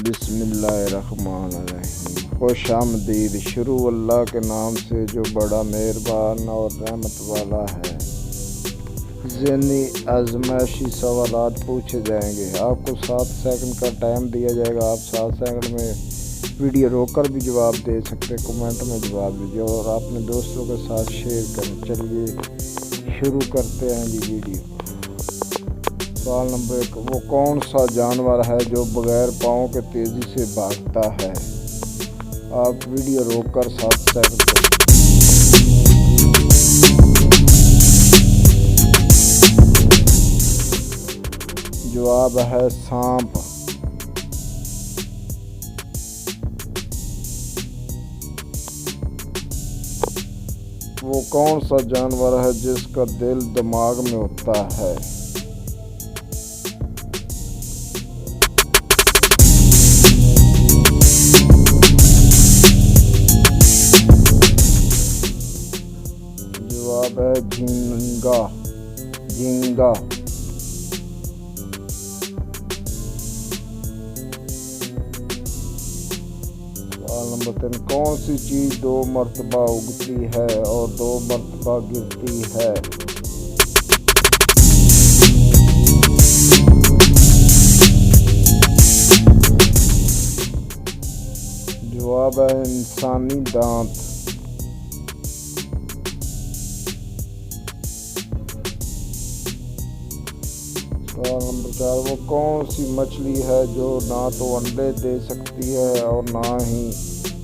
बिस्मिल्लाहिर्रहमानिर्रहीम। खुश आमदीद। शुरू अल्लाह के नाम से जो बड़ा मेहरबान और रहमत वाला है। ज़हनी आजमाइशी सवालात पूछे जाएंगे। आपको 7 सेकंड का टाइम दिया जाएगा। आप 7 सेकंड में वीडियो रोककर भी जवाब दे सकते हैं, कमेंट में जवाब दीजिए और अपने दोस्तों के साथ शेयर करें। चलिए शुरू करते हैं जी वीडियो। सवाल नंबर 1, वो कौन सा जानवर है जो बगैर पाँव के तेज़ी से भागता है? आप वीडियो रोककर 7 सेकंड करें। जवाब है सांप। वो कौन सा जानवर है जिसका दिल दिमाग में होता है? जवाब है झींगा। झींगा। सवाल नंबर 3, कौन सी चीज़ 2 मरतबा उगती है और 2 मरतबा गिरती है? जवाब है इंसानी दांत। सवाल नंबर 4, वो कौन सी मछली है जो ना तो अंडे दे सकती है और ना ही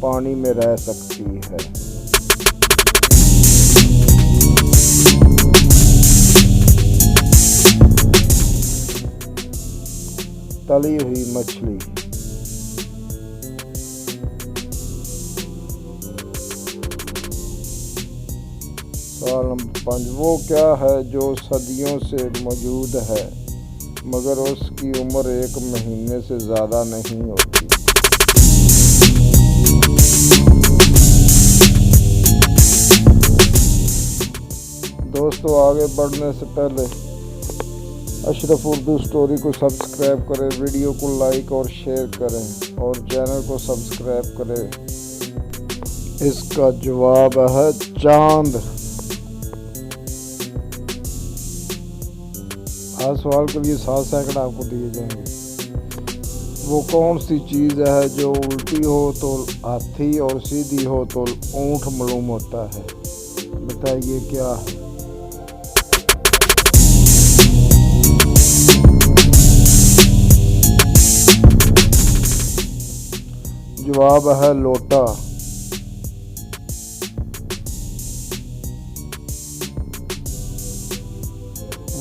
पानी में रह सकती है? तली हुई मछली। सवाल नंबर 5, वो क्या है जो सदियों से मौजूद है मगर उसकी उम्र 1 महीने से ज़्यादा नहीं होती? दोस्तों, आगे बढ़ने से पहले अशरफ उर्दू स्टोरी को सब्सक्राइब करें, वीडियो को लाइक और शेयर करें और चैनल को सब्सक्राइब करें। इसका जवाब है चांद। हर सवाल के लिए 7 सेकंड आपको दिए जाएंगे। वो कौन सी चीज़ है जो उल्टी हो तो हाथी और सीधी हो तो ऊँट मालूम होता है? बताइए क्या है? जवाब है लोटा।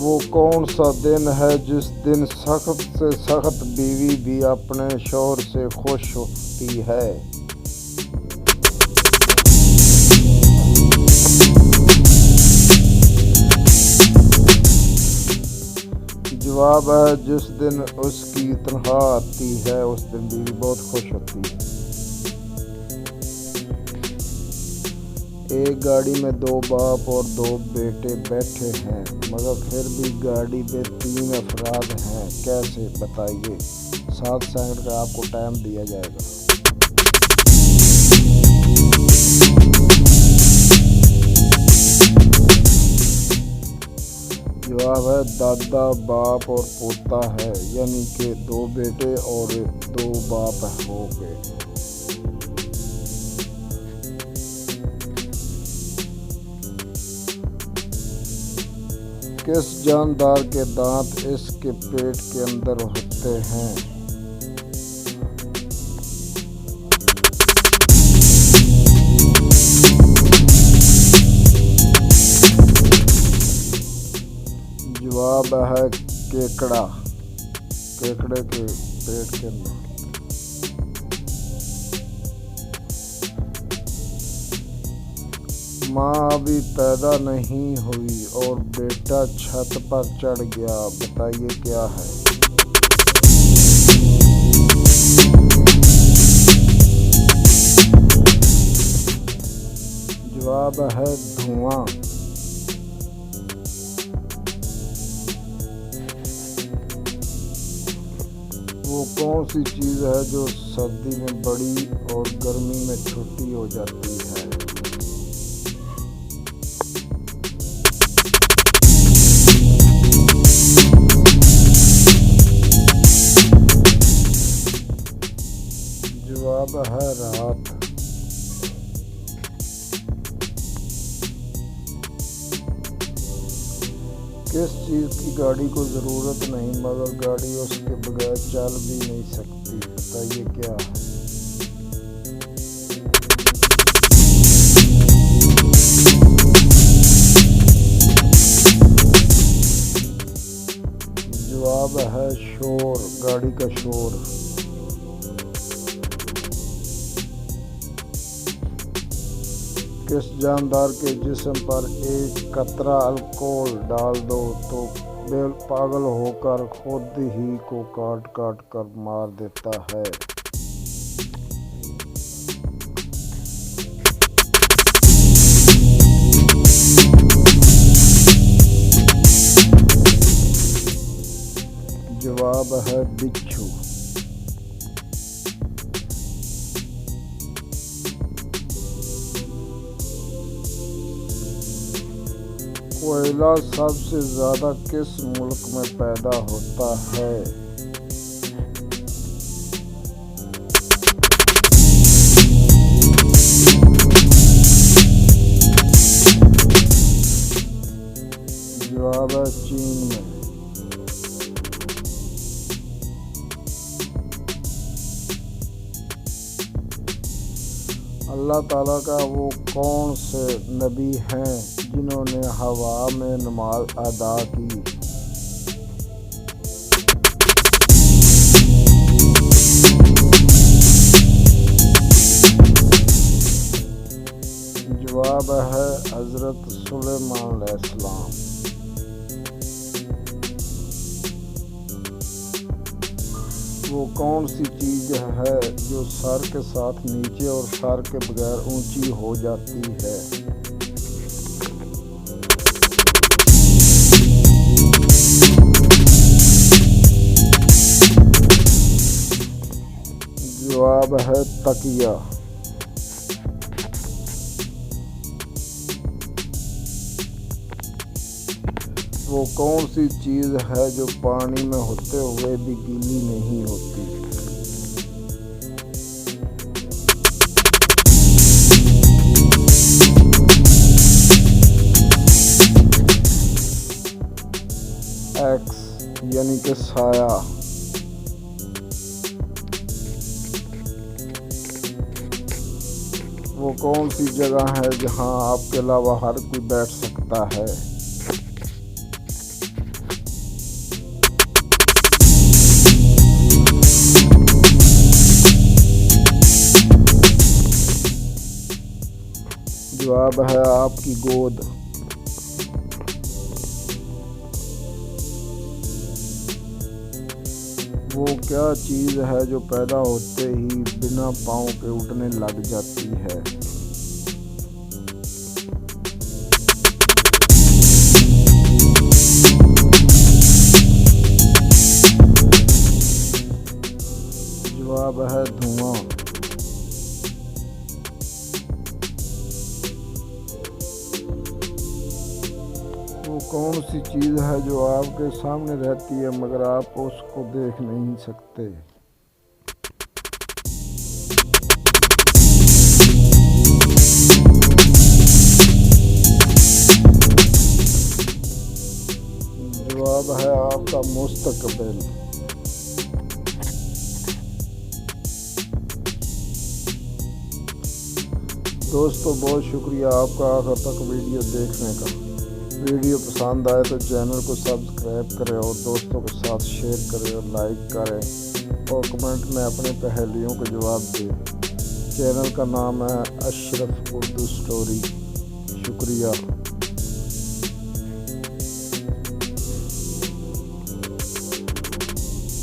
वो कौन सा दिन है जिस दिन सख्त से सख्त बीवी भी अपने शौहर से खुश होती है? जवाब है जिस दिन उसकी तनख्वाह आती है उस दिन बीवी बहुत खुश होती है। एक गाड़ी में 2 बाप और 2 बेटे बैठे हैं मगर फिर भी गाड़ी में 3 अफराद हैं। कैसे? बताइए। 7 सेकंड का आपको टाइम दिया जाएगा। जवाब है दादा, बाप और पोता है, यानी कि 2 बेटे और 2 बाप हो गए। किस जानदार के दांत इसके पेट के अंदर होते हैं? जवाब है केकड़ा। केकड़े के पेट के अंदर। माँ अभी पैदा नहीं हुई और बेटा छत पर चढ़ गया। बताइए क्या है? जवाब है धुआं। वो कौन कौन सी चीज़ है जो सर्दी में बड़ी और गर्मी में छोटी हो जाती है? जवाब है रात। किस चीज़ की गाड़ी को ज़रूरत नहीं मगर गाड़ी उसके बगैर चल भी नहीं सकती? बताइए क्या है? जवाब है शोर, गाड़ी का शोर। किस जानदार के जिस्म पर एक कतरा अल्कोहल डाल दो तो पागल होकर खुद ही को काट काट कर मार देता है? जवाब है बिच्छू। कोयला सबसे ज़्यादा किस मुल्क में पैदा होता है? जवाब है चीन में। अल्लाह ताला का वो कौन से नबी हैं जिन्होंने हवा में नमाज अदा की? जवाब है हज़रत सुलेमान अलैहिस्सलाम। वो कौन सी चीज़ है जो सर के साथ नीचे और सर के बगैर ऊंची हो जाती है? जवाब है तकिया। वो कौन सी चीज़ है जो पानी में होते हुए भी गीली नहीं होती? एक्स यानी कि साया। वो कौन सी जगह है जहां आपके अलावा हर कोई बैठ सकता है? जवाब है आपकी गोद। वो क्या चीज़ है जो पैदा होते ही बिना पाँव के उड़ने लग जाती है? जवाब है धुआं। वो कौन सी चीज़ है जो आपके सामने रहती है मगर आप उसको देख नहीं सकते? जवाब है आपका मुस्तकबिल। दोस्तों बहुत शुक्रिया आपका आखिर तक वीडियो देखने का। वीडियो पसंद आए तो चैनल को सब्सक्राइब करें और दोस्तों के साथ शेयर करें और लाइक करें और कमेंट में अपने पहेलियों के जवाब दें। चैनल का नाम है अशरफ उर्दू स्टोरी। शुक्रिया।